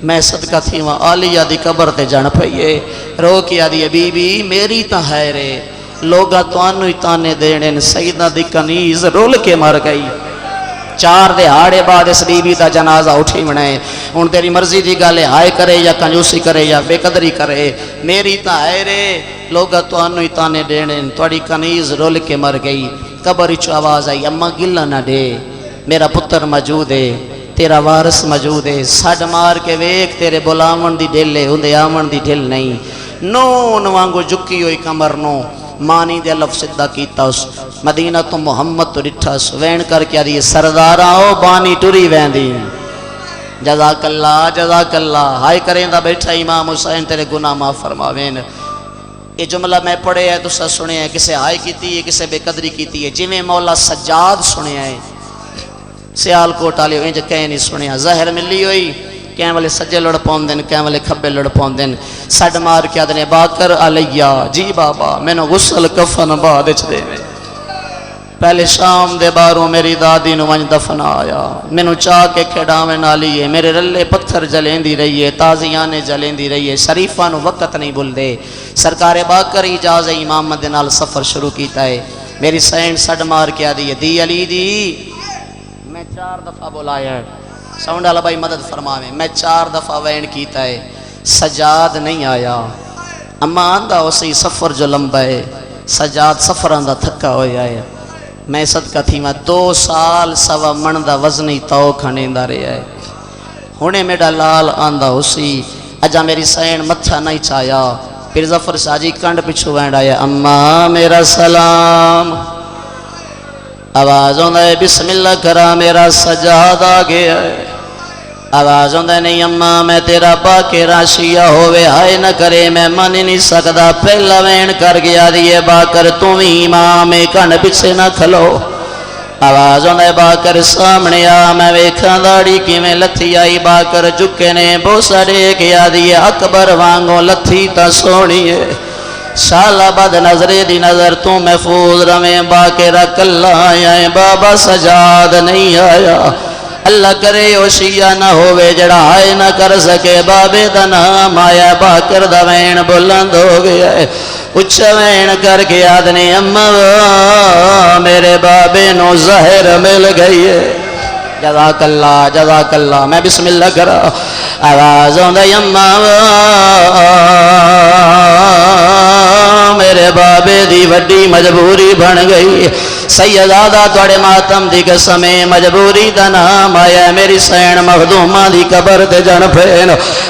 میں صدقہ تھی وہاں آلیہ دی قبر تے جان پئیے، رو کیا دی بی بی میری تا ہے رے، لوگا توانو ہی تانے دینے، سیدہ دی کنیز رول کے مر گئی۔ 4 دہاڑے بعد اس بی بی دا جنازہ اٹھی بنائے، ان تیری مرضی دی گالے ہائے کرے یا کنجوسی کرے یا بے قدری کرے، میری تا ہے رے، لوگا توانو ہی تانے دینے، توڑی کنیز رول کے مر گئی۔ قبر چو آواز آئی، اماں گلہ نہ دے، میرا پتر موجود ہے، تیرا وارث موجود ہے، ساڑھ مار کے ویک تیرے بلاون دی ڈھل ہے، اندے آمن دی ڈھل نہیں۔ نون وانگو جکی ہوئی کمر نو مانی دے لفظ صدہ کیتا اس مدینہ تو محمد تو ڈٹھا اس وین کر کیا دی سردار آؤ بانی ٹوری وین دی۔ جزاک اللہ ہائے کریں دا بیٹھا امام حسین تیرے گناہ معاف فرماوین۔ یہ جملہ میں پڑھے ہے تو سا سنے ہیں، کسے ہائے کیتی ہے کسے بے قدری کیتی ہے، جویں مولا سجاد سنے ہیں سیال کوٹ آلے ہوئے جو کہیں نہیں سنے ہیں، زہر ملی ہوئی کہیں والے سجے لڑ پون دن کہیں والے کھبے لڑ پون دن، سڑ مار کیا دنے باکر علیہ جی بابا میں نے غسل کفن بادچ دے میں پہلے شام دے باروں میری دادی نو ونج دفن آیا، میں نے چاہ کے کھڑاویں نالی ہے، میرے رلے پتھر جلیں دی رہی ہے، تازیانے جلیں دی رہی ہے، شریفہ نو وقت نہیں بھول دے۔ سرکار باکر اجازہ امام مدینال سفر شروع کیتا ہے، میری سین سڑ مار کیا دی دی علی دی میں 4 دفعہ بلایا ہے، ساؤنڈ والا بھائی مدد فرماویں، میں 4 دفعہ وین کیتا ہے، سجاد نہیں آیا، اما آندہ اسی سفر جو لمبا ہے، سجاد سفر آندہ تھکا ہویا ہے، میں صدقہ تھی میں 2 سال سوا مندہ وزنی تو کھنیندہ رہا ہے، ہونے میڈا لال آندہ اسی اجا میری سین متھا نہیں چاہیا، پھر ظفر ساجی کنڈ پچھو وینڈ آیا، اما میرا سلام، آواز ہوندہ ہے بسم اللہ کرا میرا سجاد آگیا ہے، آواز ہوندہ ہے نہیں اماں میں تیرا باکے راشیہ ہوئے ہائے نہ کرے میں من نہیں سکتا، پہلا وین کر گیا دیئے باکر تمہیں امام کن پچھے نہ کھلو، آواز ہوندہ ہے باکر سامنے آ میں ویکھاں داڑی کی میں لتھی آئی، باکر جکے نے بوسا دے گیا دیئے اکبر وانگو لتھی تا سونی ہے، شالا بد نظرے دی نظر تو محفوظ رویں، باکر اکلا آیا ہے بابا سجاد نہیں آیا، اللہ کرے اوشیہ نہ ہوئے جڑا آئے نہ کر سکے، بابے دا نام آیا، باکر دا وین بلند ہو گیا ہے، اچھا وین کر کے آدھنے اماں میرے بابے نو زہر مل گئی ہے، جزاک اللہ میں بسم اللہ کرا، آواز ہوندہ اماں میرے بابے دی وڈی مجبوری بن گئی، سیدادہ توڑے ماتم دی قسمیں مجبوری دا نام آیا، میری سین مخدومہ دی قبر تے جن پھین،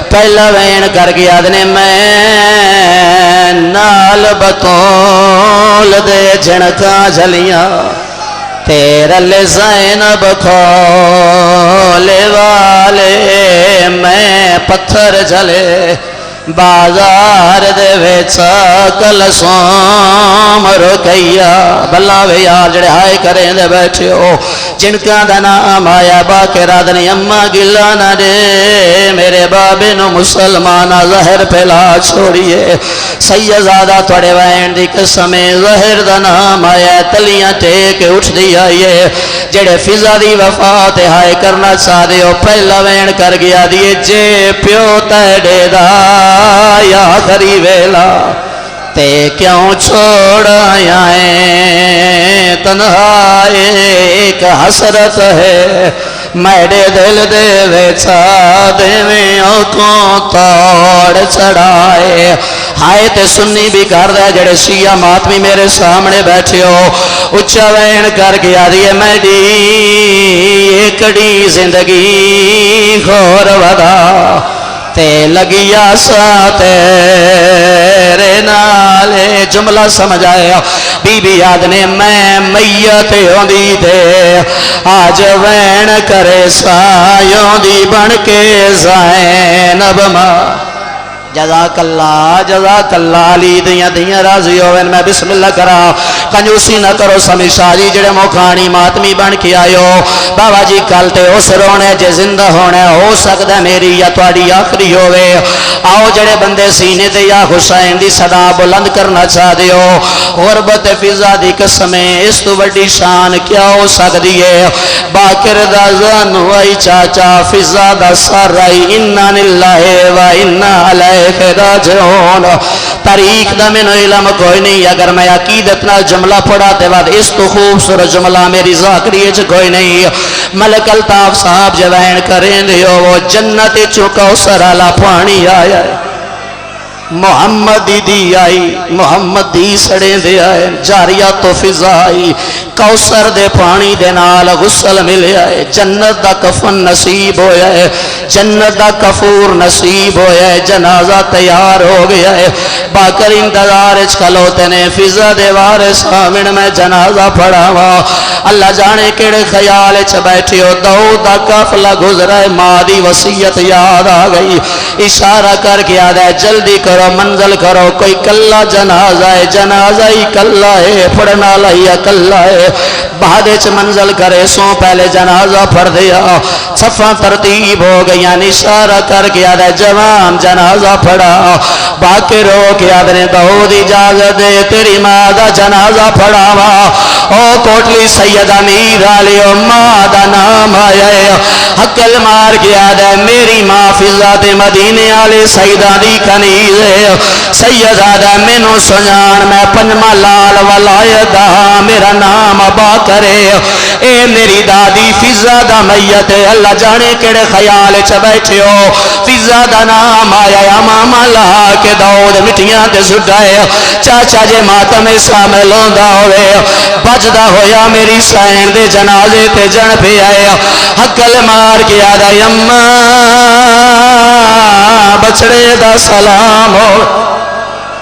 پہلا وین کر کے آدھنے میں نال بطول دے جھنکاں جھلیاں، تیرے لے زینب کھولے والے میں پتھر جلے بازار دے وچ کلسوم رکیا بلا وے یار جڑے ہائے کریں دے بیٹھے ہو جن کا دا نام آیا باقر آدنی اماں گلا نہ دے میرے بابے نو مسلمانہ زہر پھیلا چھوڑیے سیدزادہ توڑے وین دی قسمیں زہر دا نام آیا تلیاں ٹیک اٹھ دیا یہ جڑے فضا دی وفات ہائے کرنا چاہ دے ہو پہلا وین کر گیا دیئے جے پیو تیڑے دا یا آخری ویلا تے کیوں چھوڑ آئیں تنہا ایک حسرت ہے میرے دل دے ویچا دے میں آنکھوں توڑ چڑھائے ہائے تے سنی بھی کر دے جڑے شیعہ ماتمی میرے سامنے بیٹھے ہو اچھا وین کر گیا دیئے میری ایکڑی زندگی خور ودا تے لگیا سا تیرے نالے جملہ سمجھ آیا بی بی یاد نے میں میت ہوندی دے آج وین کرے سایوں دی بن کے زینب ماں جزاک اللہ علی دیاں راضی ہوئے میں بسم اللہ کرا کنجوسی نہ کرو سمی شاہ جی جڑے موکھانی ماتمی بن کے آئیو بابا جی کل تے اس رونے جے زندہ ہونے ہو سکتا میری یا توڑی آخری ہوئے آؤ جڑے بندے سینے تے یا حسین دی صدا بلند کرنا چاہ دیو غربت فضا دی قسمیں اس تو بڑی شان کیا ہو سکتی ہے باکر دا زنوائی چاچا فضا دا سرائی اننا للہ و اننا علیہ راجعون تاریخ دا میں علم کوئی نہیں اگر میں عقیدت نہ جملہ پڑھاتے بعد اس تو خوبصورت جملہ میری ذاکری اچھ کوئی نہیں ملک الطاف صاحب جوین کریں دیو وہ جنت چکو سرالا پانی آیا ہے محمد دی آئی محمد دی سڑے دے آئے جاریہ تو فضا آئی کوثر دے پانی دے نال غسل ملے آئے جنت دا کفن نصیب ہویا ہے جنت دا کفور نصیب ہویا ہے جنازہ تیار ہو گیا ہے باکر انتظار اچھکلوتے نے فضا دے وارث آمن میں جنازہ پڑھا ہوا اللہ جانے کیڑے خیال اچھ بیٹھے ہو داؤد دا قافلہ گزرائے مادی وصیت یاد آ گئی اشارہ کر کے یاد ہے جلدی کرو منزل کرو کوئی کلہ جنازہ ہے جنازہ ہی کلہ ہے پڑھنا لیا کلہ ہے بہادے چھ منزل کرے سو پہلے جنازہ پڑھ دیا صفہ ترتیب ہو گئی یعنی اشارہ کر کے یاد ہے جوان جنازہ پڑھا باقی رو کے یاد نے داؤد اجازت دے تیری مادہ جنازہ پڑھا او کوٹلی سید امیر علیہ مادہ نام آئے حقل مار کے یاد ہے میری ماں فضات مدینے علیہ سیدہ دی کنیز سید آدھا مینو سنان میں پنجمہ لال ولایدہ میرا نام ابا کرے اے میری دادی فضا دا میت اللہ جانے کیڑے خیال چھ بیٹھے ہو فضا دا نام آیا امام اللہ کے داؤد مٹیاں تے سٹائے چاچا جے ماتم شامل ہوندہ ہوئے بجدہ ہویا میری سین دے جنازے تے جن پہ آئے حقل مار کے آدھا یمہ بچڑے دا سلام ہو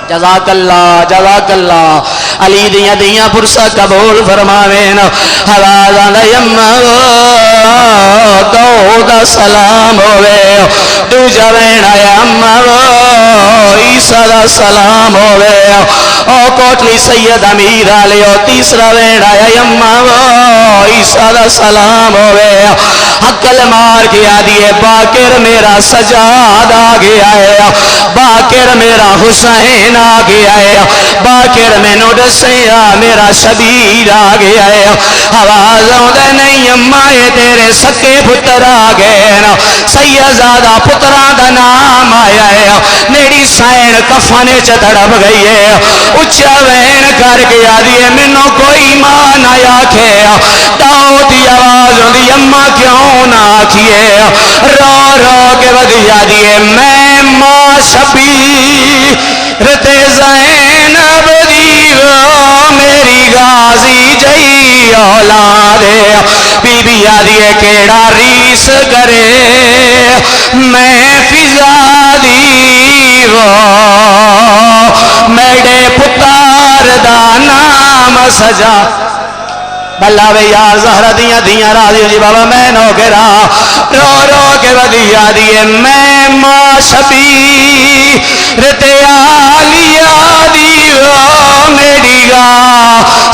جزاک اللہ علی دیاں پرسہ قبول فرماوین حوازان یمہ داؤد سلام ہوئے دو جوین یمہ عیسیٰ دا سلام ہوئے او کوٹلی سید امیر علیہ تیسرا وین یمہ عیسیٰ دا سلام ہوئے حقل مار کیا دیئے باکر میرا سجاد آگیا ہے باکر میرا حسین آگیا ہے باکر میں نڈسیا میرا شبیر آگیا ہے آوازوں دے نہیں امائے تیرے سکے پتر آگئے سیدزادہ پتران دا نام آیا ہے میری سین کفنے چتڑب گئی ہے اچھا وین کر گیا دیئے منو کوئی مان آیا کھے داؤد دی آوازوں دی اماں کیوں نہ کیے رو رو کے ودیا دیئے میں ماں شبیر تے زینب دیو میری غازی جئی اولادے بی بی آدھیے کیڑا ریس کرے میں فضا دیو میڈے پتار دا نام سجا بلا وے یار زہرا دیاں دیاں راضی جی بابا میں نو کے را رو رو کے ودیا دیے میں ماں شبیر تے آلیا دیو میری گا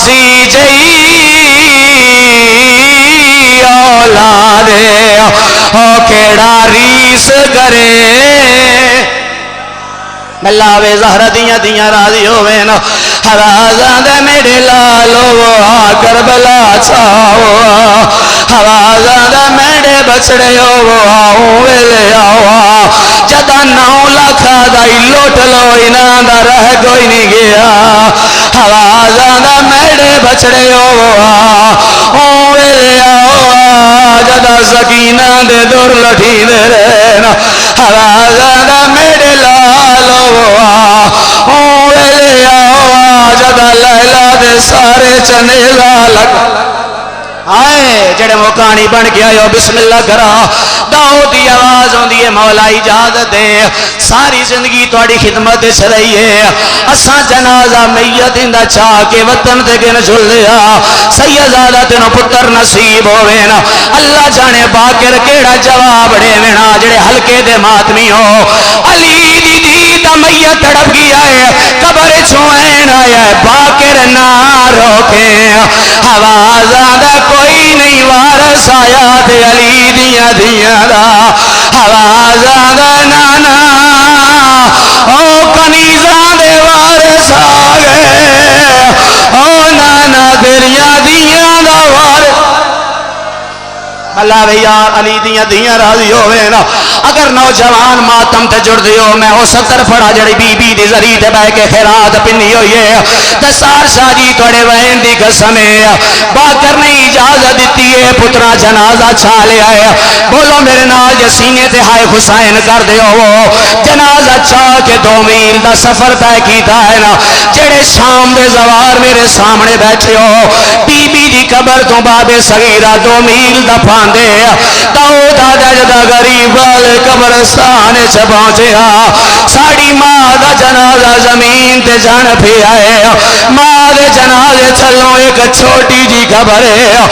سی جئی اولاد ہو کیڑا ریس کرے ملاوے زہرا دیاں دیاں راضی ہوئے نا حوازاں دے میرے لالو آ کربلا چاہو حوازاں دے میرے بچڑے ہو آؤں ویلے آؤ جدا 9 لاکھ دائی لوٹ لو انہاں دا رہ کوئی نہیں گیا حوازاں دے میرے بچڑے ہو آؤں ویلے آؤ جدا سکینہ دے دور لٹھی دے رہنا حوازاں دے میرے لالو ویلے آؤ جدا لیلا دے سارے چنیلا لگ آئے جڑے مکانی بن کے آئے بسم اللہ کرا داؤد دی آواز ہوندی ہے مولا اجازت دے ساری زندگی تواڈی خدمت وچ رہی ہے اساں جنازہ میت دا چاہ کے وطن تے گن جھل لیا سیدزادہ تینوں پتر نصیب ہوے نا اللہ جانے باکر کیڑا جواب دے وینا جڑے ہلکے دے ماتمی ہو علی دی دی دا میت تڑپ گیا ہے قبر چوں این آیا ہے باکر نہ روکے آوازاں دا کوئی نہیں وارث آیا تے علی دیاں دیاں دا آوازاں دا نانا او کنیزاں دے وارث آ گئے او نانا تیریاں دیاں دا وارث اللہ یار علی دیاں دیاں راضی ہوئے نا اگر نوجوان ماتم تے جڑ دیو میں ہو 70 پڑا جڑی بی بی دی ذریعے تے بہ کے خیرات پنی ہوئی ہے دسار شاہ جی توڑے وین دی قسم ہے باکر نے اجازت دیتی ہے پترا جنازہ چھا لے آئے بولو میرے نال جے سینے تے ہائے حسین کر دیو جنازہ چھا کے 2 میل دا سفر طے کیتا ہے نا جڑے شام دے زوار میرے سامنے بیٹھے ہو بی بی دی قبر تو بابے صغیرہ 2 میل دا پاندے داؤد آدھا جدا غریب والے قبرستان چ پہنچیا ساڑی ماں دا جنازہ زمین تے جان پہ آئے ماں دے جنازے چلوں ایک چھوٹی جی قبر ہے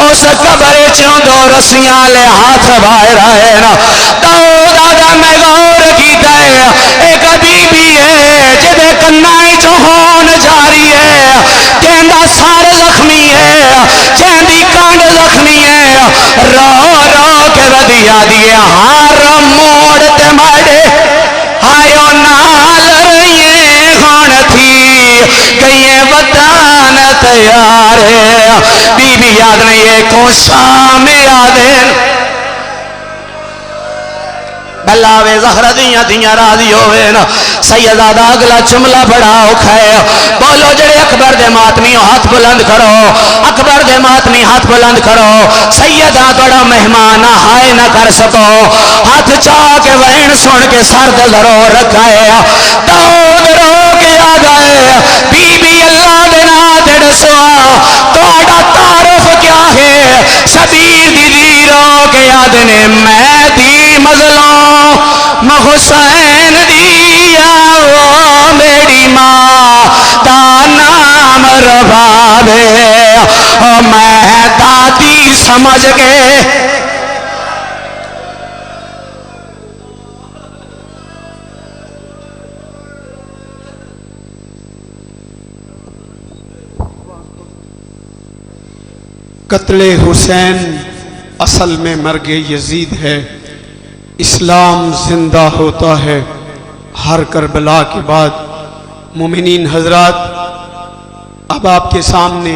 اس قبر چوں 2 رسیاں لے ہاتھ باہر آئے داؤد آدھا میں غور کیتا ہے ایک بی بی ہے جدے کنائی چوں ہون جاری ہے جیندہ سار زخمی ہے جیندی کانڈ زخمی ہے رو رو کے ودیا دیے ہار موڑ تے مڑے آئیو نال رہیے خون تھی کئیے وطان تیار ہے بی بی یاد نہیں ہے کو شام یادیں بلاوے زہرا دیاں دیاں راضی ہوئے نا سیدزادہ اگلا جملہ بڑا اکھائے بولو جڑے اکبر دے ماتمی ہاتھ بلند کرو اکبر دے ماتمی ہاتھ بلند کرو سیدہ توڑا مہمان ہائے نہ کر سکو ہاتھ چاہ کے وین سن کے سر دے ضرور رکھائے داؤد رو کے آ گئے بی بی اللہ دینا تیڑ سوا توڑا تعارف کیا ہے شبیر دی دی رو کے آدھنے میں دی مظلوم حسین دیا وہ میری ماں دا نام ربابے میں دادی سمجھ کے قتل حسین اصل میں مرگ یزید ہے اسلام زندہ ہوتا ہے ہر کربلا کے بعد مومنین حضرات اب آپ کے سامنے